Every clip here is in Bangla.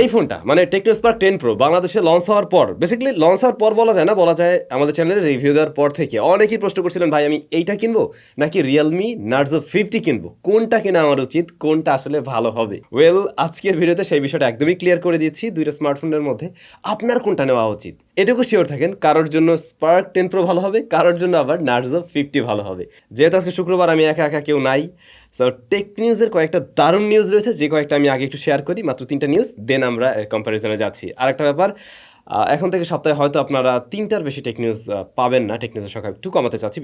এই ফোনটা মানে টেকনো স্পার্ক 10 প্রো বাংলাদেশে লঞ্চ হওয়ার পর, বেসিক্যালি লঞ্চ হওয়ার পর বলা যায় না, বলা যায় আমাদের চ্যানেলে রিভিউ দেওয়ার পর থেকে অনেকেই প্রশ্ন করছিলেন, ভাই আমি এইটা কিনবো নাকি রিয়েলমি নার্জো 50 কিনবো, কোনটা কেনা আমার উচিত, কোনটা আসলে ভালো হবে। ওয়েল, আজকের ভিডিওতে সেই বিষয়টা একদমই ক্লিয়ার করে দিচ্ছি। দুইটা স্মার্টফোনের মধ্যে আপনার কোনটা নেওয়া উচিত এটুকু শিওর থাকেন। কারোর জন্য স্পার্ক 10 প্রো ভালো হবে, কারোর জন্য আবার নার্জো 50 ভালো হবে। যেহেতু আজকে শুক্রবার, আমি একা একা কেউ নাই, সো টেক নিউজের কয়েকটা দারুণ নিউজ রয়েছে, যে কয়েকটা আমি আগে একটু শেয়ার করি, মাত্র 3টা নিউজ, দেন আমরা কম্প্যারিজনে যাচ্ছি। আর একটা ব্যাপার, এখন থেকে সপ্তাহে হয়তো আপনারা 3টার বেশি টেক নিউজ পাবেন না। টেক নিউজের সংখ্যা একটু কমাতে চাচ্ছি,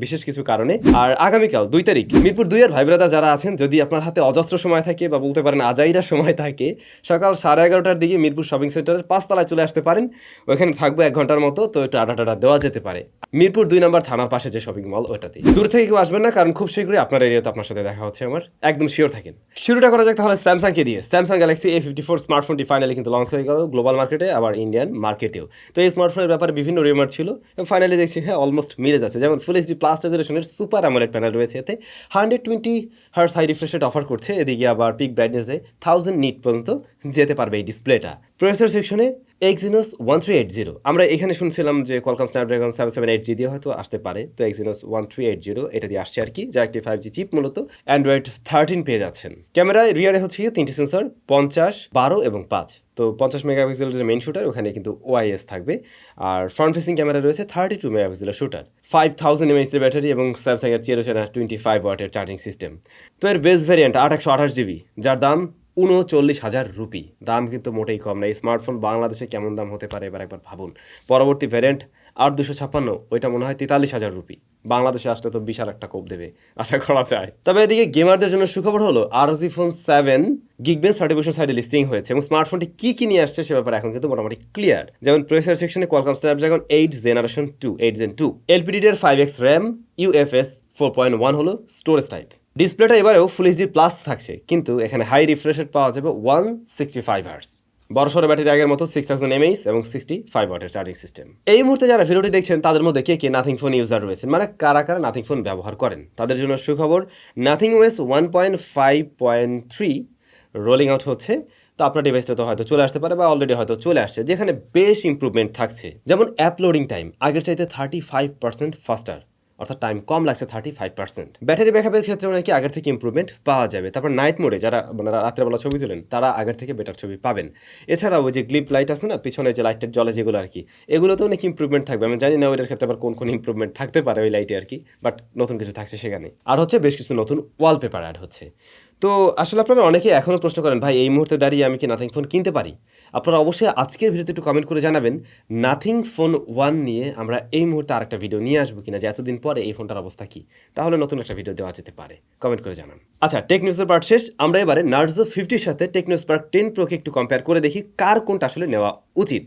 বিশেষ কিছু কারণে। আর আগামীকাল 2 তারিখ মিরপুর 2 এর ভাই ব্রাদার যারা আছেন, যদি আপনার হাতে অজস্র সময় থাকে বা বলতে পারেন আজাইরা সময় থাকে, সকাল 11:30টার দিকে মিরপুর শপিং সেন্টারের 5 তলায় চলে আসতে পারেন। ওইখানে থাকবো 1 ঘন্টার মতো, তো একটু আড্ডা দেওয়া যেতে পারে। মিরপুর 2 নম্বর থানার পাশে যে শপিং মল, ওইটাতে। দূর থেকে কেউ আসবেন না, কারণ খুব শীঘ্রই আপনার এরিয়াতে আপনার সাথে দেখা হচ্ছে আমার, একদম শিওর থাকেন। শুরুটা করা যাক তাহলে স্যামসাংকে দিয়ে। স্যামসাং গ্যালাক্সি A54 স্মার্টফোনটি ফাইনালি কিন্তু লঞ্চ হয়ে গেল গ্লোবাল মার্কেটে, আবার ইন্ডিয়ান মার্কেটেও। তো এই স্মার্টফোনের ব্যাপারে বিভিন্ন রিমার ছিল এবং ফাইনালি দেখছি হ্যাঁ অলমোস্ট মিলে যাচ্ছে। যেমন ফুল এইচডি প্লাস রেজলিউশনের সুপার অ্যামোলেড প্যানেল রয়েছে, এতে 120 hertz high refresh rate offer করছে। এদিকে আবার পিক ব্রাইটনেসে 1000 নিট পর্যন্ত যেতে পারবে এই ডিসপ্লেটা। প্রসেসর সেকশনে Exynos 1380, আমরা এখানে শুনছিলাম যে কোয়ালকম স্ন্যাপড্রাগন 778G দিয়ে হয়তো আসতে পারে, তো Exynos 1380 এটা দিয়ে আসছে আর কি, যা একটি 5G চিপ মূলত। অ্যান্ড্রয়েড 13 পেয়ে যাচ্ছেন। ক্যামেরায় রিয়ারে হচ্ছে 3টি সেন্সর, 50, 12 এবং 5। তো 50 মেগাপিক্সেলের যে মেইন শুটার, ওখানে কিন্তু OIS থাকবে। আর ফ্রন্ট ফেসিং ক্যামেরা রয়েছে 32 মেগাপিক্সেলের শুটার, 5000 mAh এর ব্যাটারি এবং স্যামসাংয়ের 25 ওয়াটের চার্জিং সিস্টেম। তো এর বেস ভ্যারিয়েন্ট 8/128GB, যার দাম 39,000 রুপি। দাম কিন্তু মোটেই কম না। এই স্মার্টফোন বাংলাদেশে কেমন দাম হতে পারে এবার একবার ভাবুন। পরবর্তী ভ্যারিয়েন্ট 8/256, ওইটা মনে হয় 43,000 রুপি। বাংলাদেশে আসলে তো বিশাল একটা কোপ দেবে আশা করা যায়। তবে এদিকে গেমারদের জন্য সুখবর হলো ROG Phone 7 Geekbench সার্টিফিকেশন সাইটে লিস্টিং হয়েছে এবং স্মার্টফোনটি কি নিয়ে আসছে সে ব্যাপারে এখন কিন্তু মোটামুটি ক্লিয়ার। যেমন প্রসেসর সেকশনে Qualcomm Snapdragon 8 generation 2 8 Gen 2, LPDDR5X RAM, UFS 4.1 হলো স্টোরেজ টাইপ। ডিসপ্লেটা এবারেও ফুল এইচডি প্লাস থাকছে, কিন্তু এখানে হাই রিফ্রেশ রেট পাওয়া যাবে 165 হার্টজ। বড়সড় ব্যাটারি আগের মতো 6000 mAh এবং 65 ওয়াটের চার্জিং সিস্টেম। এই মুহূর্তে যারা ভিডিওটি দেখছেন তাদের মধ্যে কে নাথিং ফোন ইউজার রয়েছেন, মানে কারা নাথিং ফোন ব্যবহার করেন, তাদের জন্য সুখবর। নাথিং ওএস 1.5.3 রোলিং আউট হচ্ছে। তো আপনার ডিভাইসটা তো হয়তো চলে আসতে পারে বা অলরেডি হয়তো চলে আসছে, যেখানে বেশ ইমপ্রুভমেন্ট থাকছে। যেমন অ্যাপ লোডিং টাইম আগের চাইতে 35% ফাস্টার, অর্থাৎ টাইম কম লাগছে 35%। ব্যাটারি ব্যাকআপের ক্ষেত্রেও নাকি আগের থেকে ইমপ্রুভমেন্ট পাওয়া যাবে। তারপর নাইট মোডে যারা মানে রাত্রেবেলা ছবি তোলেন, তারা আগের থেকে বেটার ছবি পাবেন। এছাড়াও ওই যে গ্লিপ লাইট আছে না পিছনে, যে লাইটের জলে যেগুলো আর কি, এগুলোতেও নাকি ইমপ্রুভমেন্ট থাকবে। আমি জানি না ওইটার ক্ষেত্রে আবার কোন ইমপ্রুভমেন্ট থাকতে পারে ওই লাইটে আর কি, বাট নতুন কিছু থাকছে সেখানে। আর হচ্ছে বেশ কিছু নতুন ওয়ালপেপার অ্যাড হচ্ছে। তো আসলে আপনারা অনেকেই এখনও প্রশ্ন করেন, ভাই এই মুহূর্তে দাঁড়িয়ে আমি কি নাথিং ফোন কিনতে পারি? আপনারা অবশ্যই আজকের ভিডিওতে একটু কমেন্ট করে জানাবেন নাথিং ফোন 1 নিয়ে আমরা এই মুহূর্তে আরেকটা ভিডিও নিয়ে আসবো কিনা, যে এতদিন পরে এই ফোনটার অবস্থা কি, তাহলে নতুন একটা ভিডিও দেওয়া যেতে পারে। কমেন্ট করে জানান। আচ্ছা, টেক নিউজের পার্ট শেষ। আমরা এবারে নার্জো 50-র সাথে টেকনো স্পার্ক 10 প্রোকে একটু কম্পেয়ার করে দেখি কার কোনটা আসলে নেওয়া উচিত।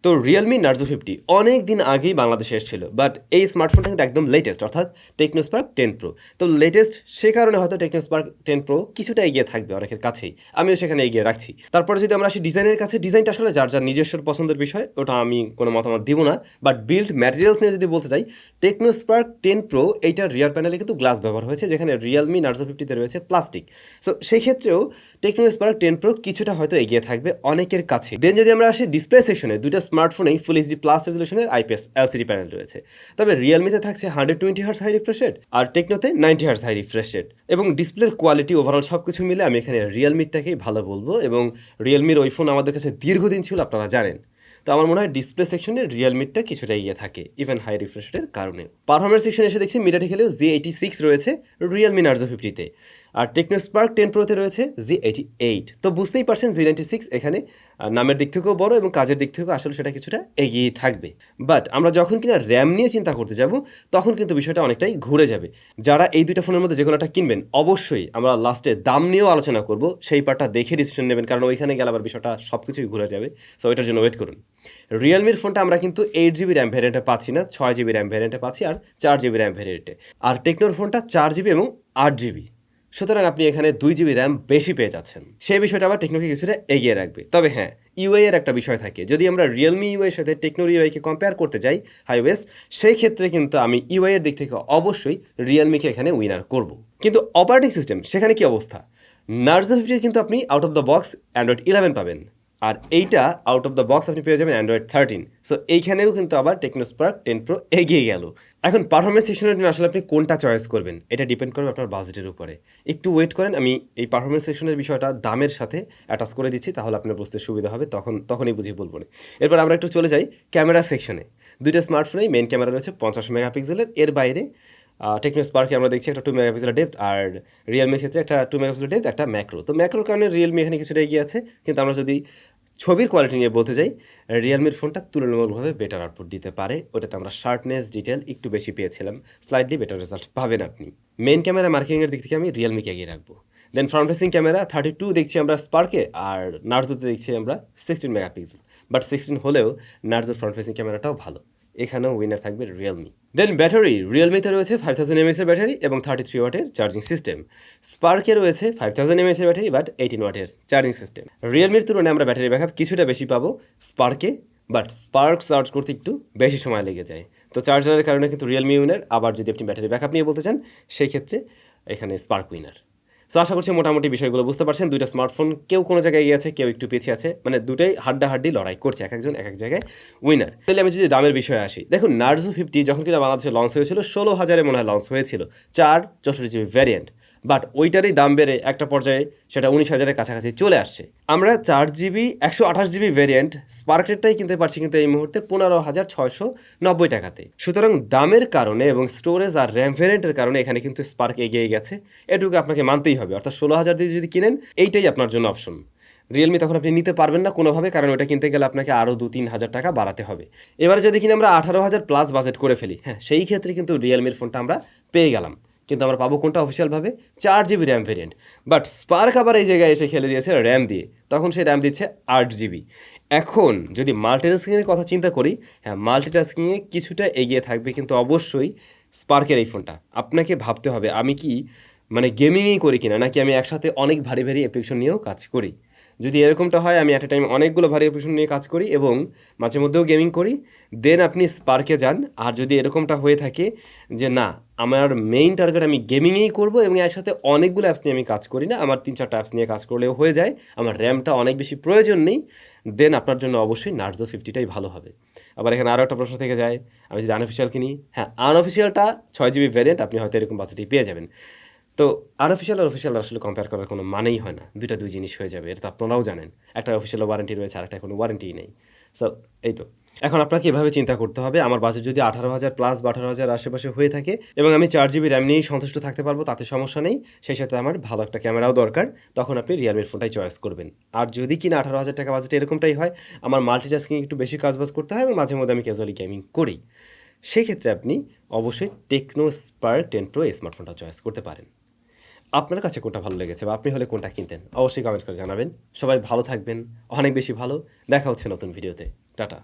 তো রিয়েলমি নার্জো 50 অনেক দিন আগেই বাংলাদেশে এসেছিল, বাট এই স্মার্টফোনটা কিন্তু একদম লেটেস্ট, অর্থাৎ টেকনো স্পার্ক 10 প্রো। তো লেটেস্ট সে কারণে হয়তো টেকনো স্পার্ক 10 প্রো কিছুটা এগিয়ে থাকবে অনেকের কাছেই, আমিও সেখানে এগিয়ে রাখছি। তারপরে যদি আমরা আসি ডিজাইনের কাছে, ডিজাইনটা আসলে যার যার নিজস্ব পছন্দের বিষয়, ওটা আমি কোনো মতামত দিব না। বাট বিল্ড ম্যাটেরিয়ালস নিয়ে যদি বলতে চাই, টেকনো স্পার্ক 10 প্রো এইটার রিয়ার প্যানেলে কিন্তু গ্লাস ব্যবহার হয়েছে, যেখানে রিয়েলমি নার্জো 50-তে রয়েছে প্লাস্টিক। সো সেই ক্ষেত্রেও টেকনো স্পার্ক 10 প্রো কিছুটা হয়তো এগিয়ে থাকবে অনেকের কাছে। দেন যদি আমরা আসি ডিসপ্লে সেকশনে, দুইটা স্মার্টফোনেই ফুল এইচডি প্লাস রেজলিউশনের IPS LCD প্যানেল রয়েছে। তবে রিয়েলমিতে থাকছে 120 হার্টজ হাই রিফ্রেশ রেট আর টেকনোতে 90 হার্টজ হাই রিফ্রেশ রেট। এবং ডিসপ্লের কোয়ালিটি ওভারঅল সব কিছু মিলে আমি এখানে রিয়েলমিটাকেই ভালো বলবো। এবং রিয়েলমির ওই ফোন আমাদের কাছে দীর্ঘদিন ছিল, আপনারা জানেন। তো আমার মনে হয় ডিসপ্লে সেকশনে রিয়েলমিটা কিছুটা এগিয়ে থাকে, ইভেন হাই রিফ্রেশ রেটের কারণে। পারফরমেন্স সেকশনে এসে দেখছি মিডিয়াটেকেও Z86 রয়েছে রিয়েলমি নার্জো 50-তে, আর টেকনো স্পার্ক 10 প্রোতে রয়েছে Z88। তো বুঝতেই পারছেন Z96 এখানে নামের দিক থেকেও বড় এবং কাজের দিক থেকেও আসলে সেটা কিছুটা এগিয়ে থাকবে। বাট আমরা যখন কিনা র্যাম নিয়ে চিন্তা করতে যাব, তখন কিন্তু বিষয়টা অনেকটাই ঘুরে যাবে। যারা এই দুইটা ফোনের মধ্যে যে কোনোটা কিনবেন, অবশ্যই আমরা লাস্টে দাম নিয়েও আলোচনা করব, সেই পার্টটা দেখে ডিসিশন নেবেন, কারণ ওইখানে গেলে আবার বিষয়টা সব কিছুই ঘুরে যাবে। সো ওইটার জন্য ওয়েট করুন। রিয়েলমির ফোনটা আমরা কিন্তু 8GB র্যাম ভ্যারিয়েন্টে পাচ্ছি না, 6GB র্যাম ভ্যারিয়েন্টে পাচ্ছি আর 4GB র্যাম ভ্যারিয়েন্টে। আর টেকনোর ফোনটা 4GB এবং 8GB, সুতরাং আপনি এখানে 2GB র্যাম বেশি পেয়ে যাচ্ছেন। সেই বিষয়টা আবার টেকনোকে কিছুটা এগিয়ে রাখবে। তবে হ্যাঁ, ইউআই এর একটা বিষয় থাকে। যদি আমরা রিয়েলমি ইউআই এর সাথে টেকনোর ইউআইকে কম্পেয়ার করতে যাই হাইওয়েস, সেই ক্ষেত্রে কিন্তু আমি ইউআই এর দিক থেকে অবশ্যই রিয়েলমিকে এখানে উইনার করব। কিন্তু অপারেটিং সিস্টেম সেখানে কি অবস্থা? নার্জো 50 কিন্তু আপনি out of the box Android 11 পাবেন, আর এইটা আউট অফ দ্য বক্স আপনি পেয়ে যাবেন অ্যান্ড্রয়েড 13। সো এইখানেও কিন্তু আবার টেকনো স্পার্ক 10 প্রো এগিয়ে গেল। এখন পারফরমেন্স সেকশনের জন্য আসলে আপনি কোনটা চয়েস করবেন এটা ডিপেন্ড করবে আপনার বাজেটের উপরে। একটু ওয়েট করেন, আমি এই পারফরমেন্স সেকশনের বিষয়টা দামের সাথে অ্যাটাচ করে দিচ্ছি, তাহলে আপনার বুঝতে সুবিধা হবে, তখনই বুঝিয়ে বলবো না। এরপর আমরা একটু চলে যাই ক্যামেরা সেকশনে। দুইটা স্মার্টফোনেই মেন ক্যামেরা রয়েছে 50 মেগাপিক্সেলের, এর বাইরে টেকনো স্পার্কে আমরা দেখছি একটা 2 মেগাপিক্সেলের ডেপথ, আর রিয়েলমির ক্ষেত্রে একটা 2 মেগাপিক্সেলের ডেপথ, একটা ম্যাক্রো। তো ম্যাক্রোর কারণে রিয়েলমি এখানে কিছুটা এগিয়ে আছে, কিন্তু আমরা যদি ছবির কোয়ালিটি নিয়ে বলতে যাই, রিয়েলমির ফোনটা তুলনামূলকভাবে বেটার আউটপুট দিতে পারে। ওটাতে আমরা শার্পনেস, ডিটেল একটু বেশি পেয়েছিলাম, স্লাইডলি বেটার রেজাল্ট পাবেন আপনি। মেন ক্যামেরা মার্কিংয়ের দিক থেকে আমি রিয়েলমিকে এগিয়ে রাখবো। দেন ফ্রন্ট ফেসিং ক্যামেরা 32 দেখছি আমরা স্পার্কে, আর নার্জোতে দেখছি আমরা 16 মেগাপিক্সেল। বাট 16 হলেও নার্জোর ফ্রন্ট ফেসিং ক্যামেরাটাও ভালো, এখানেও উইনার থাকবে রিয়েলমি। দেন ব্যাটারি, রিয়েলমিতে রয়েছে 5000 mAh এর ব্যাটারি এবং 33 ওয়াটের চার্জিং সিস্টেম। স্পার্কে রয়েছে 5000 mAh এর ব্যাটারি বাট 18 ওয়াটের চার্জিং সিস্টেম। রিয়েলমির তুলনায় আমরা ব্যাটারি ব্যাকআপ কিছুটা বেশি পাবো স্পার্কে, বাট স্পার্ক চার্জ করতে একটু বেশি সময় লেগে যায়। তো চার্জারের কারণে কিন্তু রিয়েলমি উইনার। আবার যদি আপনি ব্যাটারি ব্যাকআপ নিয়ে বলতে চান, সেই ক্ষেত্রে এখানে স্পার্ক উইনার। সো আশা করছি মোটামুটি বিষয়গুলো বুঝতে পারছেন। দুইটা স্মার্টফোন কেউ কোনো জায়গায় এগিয়ে আছে, কেউ একটু পিছিয়ে আছে, মানে দুটোই হাড্ডাহাড্ডি লড়াই করছে, এক একজন এক এক জায়গায় উইনার। তাহলে আমি যদি দামের বিষয়ে আসি, দেখুন নার্জো 50 যখন কিনা বাংলাদেশে লঞ্চ হয়েছিল 16,000-এ মনে হয় লঞ্চ হয়েছিল, 464 GB ভ্যারিয়েন্ট। বাট ওইটারই দাম বেড়ে একটা পর্যায়ে সেটা 19,000-এর কাছাকাছি চলে আসছে। আমরা 4GB 128GB ভ্যারিয়েন্ট স্পার্ক রেটটাই কিনতে পারছি কিন্তু এই মুহূর্তে 15,690 টাকাতে। সুতরাং দামের কারণে এবং স্টোরেজ আর র্যাম ভ্যারিয়েন্টের কারণে এখানে কিন্তু স্পার্ক এগিয়ে গেছে, এটুকু আপনাকে মানতেই হবে। অর্থাৎ 16,000 দিয়ে যদি কিনেন, এইটাই আপনার জন্য অপশন। রিয়েলমি তখন আপনি নিতে পারবেন না কোনোভাবে, কারণ ওটা কিনতে গেলে আপনাকে আরও 2-3 হাজার টাকা বাড়াতে হবে। এবারে যদি কিনে আমরা 18,000 প্লাস বাজেট করে ফেলি, হ্যাঁ সেই ক্ষেত্রে কিন্তু রিয়েলমির ফোনটা আমরা পেয়ে গেলাম। কিন্তু আমরা পাবো কোনটা অফিসিয়ালভাবে? 4GB RAM variant. But spark আবার এই জায়গায় এসে খেলে দিয়েছে র্যাম দিয়ে, তখন সে র্যাম দিচ্ছে 8GB। এখন যদি মাল্টিটাস্কিংয়ের কথা চিন্তা করি, হ্যাঁ মাল্টিটাস্কিংয়ে কিছুটা এগিয়ে থাকবে, কিন্তু অবশ্যই স্পার্কের এই ফোনটা। আপনাকে ভাবতে হবে আমি কি মানে গেমিংই করি কিনা, নাকি আমি একসাথে অনেক ভারী ভারী অ্যাপ্লিকেশন নিয়েও কাজ করি। যদি এরকমটা হয়, আমি একটা টাইম অনেকগুলো ভারী অ্যাপ্লিকেশন নিয়ে কাজ করি এবং মাঝে মধ্যেও গেমিং করি, দেন আপনি স্পার্কে যান। আর যদি এরকমটা হয়ে থাকে যে না, আমার মেইন টার্গেট আমি গেমিংয়েই করবো এবং একসাথে অনেকগুলো অ্যাপস নিয়ে আমি কাজ করি না, আমার 3-4টা অ্যাপস নিয়ে কাজ করলেও হয়ে যায়, আমার র্যামটা অনেক বেশি প্রয়োজন নেই, দেন আপনার জন্য অবশ্যই নার্জো 50টাই ভালো হবে। আবার এখানে আরও একটা প্রশ্ন থেকে যায়, আমি যদি আনঅফিসিয়াল কিনি, হ্যাঁ আনঅফিসিয়ালটা 6GB ভ্যারিয়েন্ট আপনি হয়তো এরকম বাজেটেই পেয়ে যাবেন। তো আনঅফিসিয়াল আর অফিসিয়াল আসলে কম্পেয়ার করার কোনো মানেই হয় না, দুইটা দুই জিনিস হয়ে যাবে, এটা তো আপনারাও জানেন। একটা অফিসিয়াল ওয়ারেন্টি রয়েছে, আর একটা কোনো ওয়ারেন্টিই নেই। সো এই তো, এখন আপনাকে এভাবে চিন্তা করতে হবে, আমার বাজেট যদি 18,000 প্লাস বা 18,000 আশেপাশে হয়ে থাকে এবং আমি 4GB র্যাম নিয়েই সন্তুষ্ট থাকতে পারবো, তাতে সমস্যা নেই। সেই সাথে আমার ভালো একটা ক্যামেরাও দরকার, তখন আপনি রিয়েলমির ফোনটাই চয়েস করবেন। আর যদি কিনা 18,000 টাকা বাজেট এরকমটাই হয়, আমার মাল্টিটাস্কিং একটু বেশি কাজবাজ করতে হয় এবং মাঝে মধ্যে আমি ক্যাজুয়ালি গেমিং করি, সেক্ষেত্রে আপনি অবশ্যই টেকনো স্পার্ক 10 প্রো এই স্মার্টফোনটা চয়েস করতে পারেন। আপনার কাছে কোনটা ভালো লেগেছে বা আপনি হলে কোনটা কিনতেন, অবশ্যই কমেন্ট করে জানাবেন। সবাই ভালো থাকবেন, অনেক বেশি ভালো। দেখা হচ্ছে নতুন ভিডিওতে। টাটা।